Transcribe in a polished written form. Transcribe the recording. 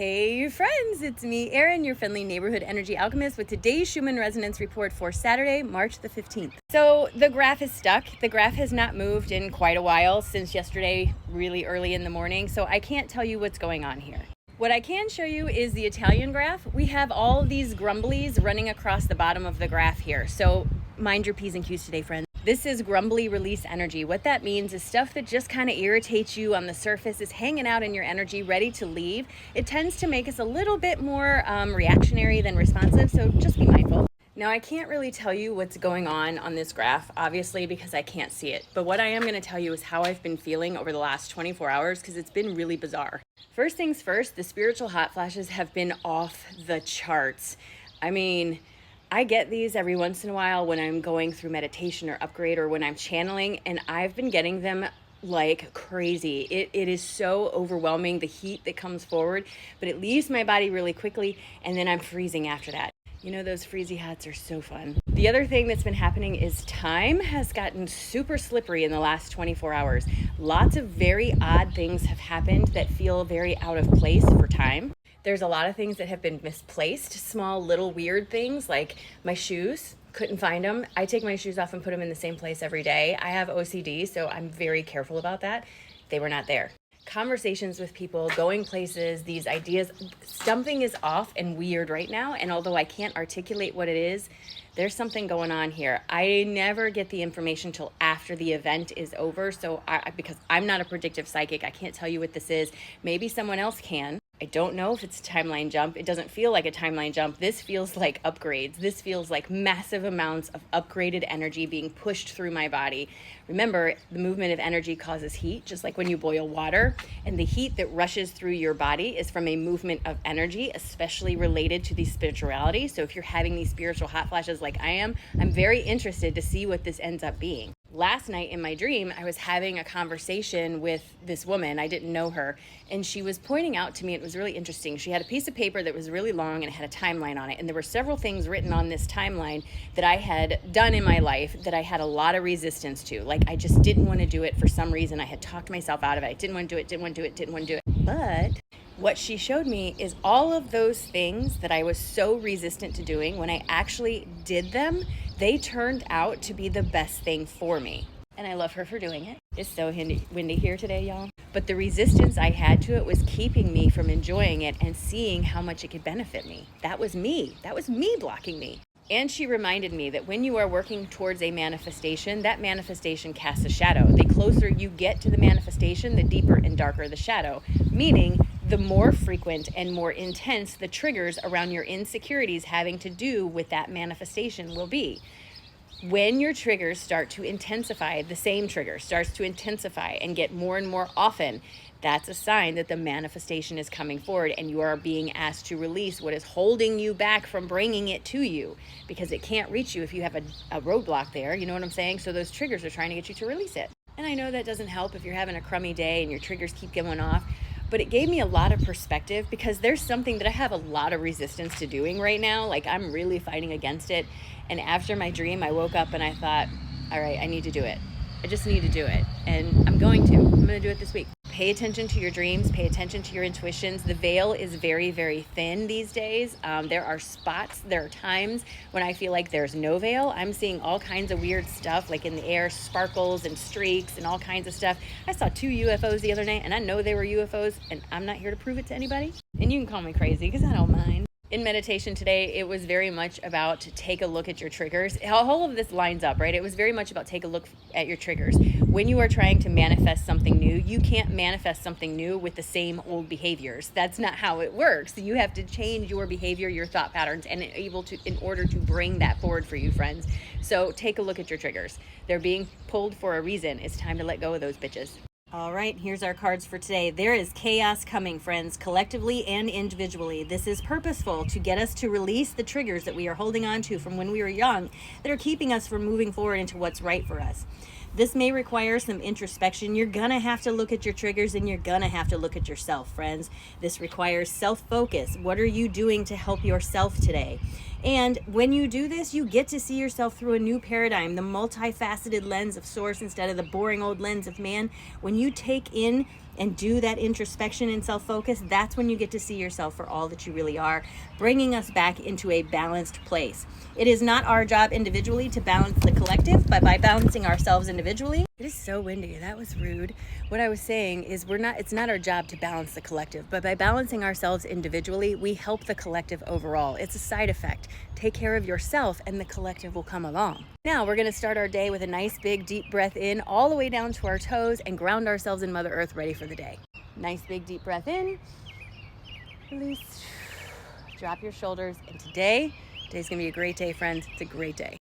Hey friends, it's me, Erin, your friendly neighborhood energy alchemist with today's Schumann resonance report for Saturday, March the 15th. So the graph is stuck. The graph has not moved in quite a while since yesterday, really early in the morning, so I can't tell you what's going on here. What I can show you is the Italian graph. We have all these grumblies running across the bottom of the graph here. So mind your P's and Q's today, friends. This is grumbly release energy. What that means is stuff that just kind of irritates you on the surface is hanging out in your energy, ready to leave. It tends to make us a little bit more reactionary than responsive, so just be mindful. Now, I can't really tell you what's going on this graph, obviously, because I can't see it. But what I am going to tell you is how I've been feeling over the last 24 hours, because it's been really bizarre. First things first, the spiritual hot flashes have been off the charts. I mean, I get these every once in a while when I'm going through meditation or upgrade or when I'm channeling, and I've been getting them like crazy. It is so overwhelming, the heat that comes forward, but it leaves my body really quickly, and then I'm freezing after that. You know, those freezy hots are so fun. The other thing that's been happening is time has gotten super slippery in the last 24 hours. Lots of very odd things have happened that feel very out of place for time. There's a lot of things that have been misplaced, small little weird things like my shoes. Couldn't find them. I take my shoes off and put them in the same place every day. I have OCD, so I'm very careful about that. They were not there. Conversations with people, going places, these ideas, something is off and weird right now. And although I can't articulate what it is, there's something going on here. I never get the information till after the event is over. So because I'm not a predictive psychic, I can't tell you what this is. Maybe someone else can. I don't know if it's a timeline jump. It doesn't feel like a timeline jump. This feels like upgrades. This feels like massive amounts of upgraded energy being pushed through my body. Remember, the movement of energy causes heat, just like when you boil water. And the heat that rushes through your body is from a movement of energy, especially related to the spirituality. So if you're having these spiritual hot flashes like I am, I'm very interested to see what this ends up being. Last night in my dream, I was having a conversation with this woman. I didn't know her, and she was pointing out to me, it was really interesting. She had a piece of paper that was really long and it had a timeline on it. And there were several things written on this timeline that I had done in my life that I had a lot of resistance to. Like I just didn't want to do it for some reason. I had talked myself out of it. I didn't want to do it, didn't want to do it, didn't want to do it. But what she showed me is all of those things that I was so resistant to doing, when I actually did them, they turned out to be the best thing for me. And I love her for doing it. It's so windy here today, y'all. But the resistance I had to it was keeping me from enjoying it and seeing how much it could benefit me. That was me. That was me blocking me. And she reminded me that when you are working towards a manifestation, that manifestation casts a shadow. The closer you get to the manifestation, the deeper and darker the shadow, meaning the more frequent and more intense the triggers around your insecurities having to do with that manifestation will be. When your triggers start to intensify, the same trigger starts to intensify and get more and more often, that's a sign that the manifestation is coming forward and you are being asked to release what is holding you back from bringing it to you, because it can't reach you if you have a roadblock there. You know what I'm saying? So those triggers are trying to get you to release it. And I know that doesn't help if you're having a crummy day and your triggers keep going off, but it gave me a lot of perspective, because there's something that I have a lot of resistance to doing right now. Like I'm really fighting against it. And after my dream, I woke up and I thought, all right, I need to do it. I just need to do it. And I'm going to do it this week. Pay attention to your dreams, pay attention to your intuitions. The veil is very, very thin these days. There are spots, there are times when I feel like there's no veil. I'm seeing all kinds of weird stuff, like in the air, sparkles and streaks and all kinds of stuff. I saw 2 UFOs the other night, and I know they were UFOs, and I'm not here to prove it to anybody. And you can call me crazy, because I don't mind. In meditation today, it was very much about take a look at your triggers. All of this lines up, right? It was very much about take a look at your triggers. When you are trying to manifest something new, you can't manifest something new with the same old behaviors. That's not how it works. You have to change your behavior, your thought patterns, and in order to bring that forward for you, friends. So take a look at your triggers. They're being pulled for a reason. It's time to let go of those bitches. All right, here's our cards for today. There is chaos coming, friends, collectively and individually. This is purposeful to get us to release the triggers that we are holding on to from when we were young that are keeping us from moving forward into what's right for us. This may require some introspection. You're gonna have to look at your triggers, and you're gonna have to look at yourself, friends. This requires self-focus. What are you doing to help yourself today? And when you do this, you get to see yourself through a new paradigm, the multifaceted lens of source instead of the boring old lens of man. When you take in and do that introspection and self-focus, that's when you get to see yourself for all that you really are, bringing us back into a balanced place. It is not our job individually to balance the collective, but by balancing ourselves individually. It is so windy. That was rude. What I was saying is it's not our job to balance the collective, but by balancing ourselves individually, we help the collective overall. It's a side effect. Take care of yourself and the collective will come along. Now we're going to start our day with a nice big deep breath in all the way down to our toes and ground ourselves in Mother Earth, ready for the day. Nice big deep breath in, release, drop your shoulders. And today's going to be a great day, friends. It's a great day.